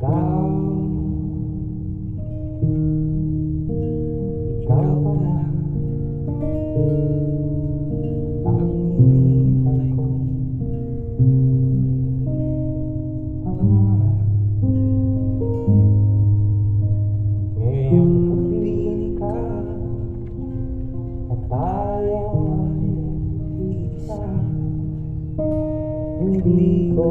ikaw pala ang hinihintay kong pangarap. Ngayong pagpiling ka at tayo ay isa, hindi ko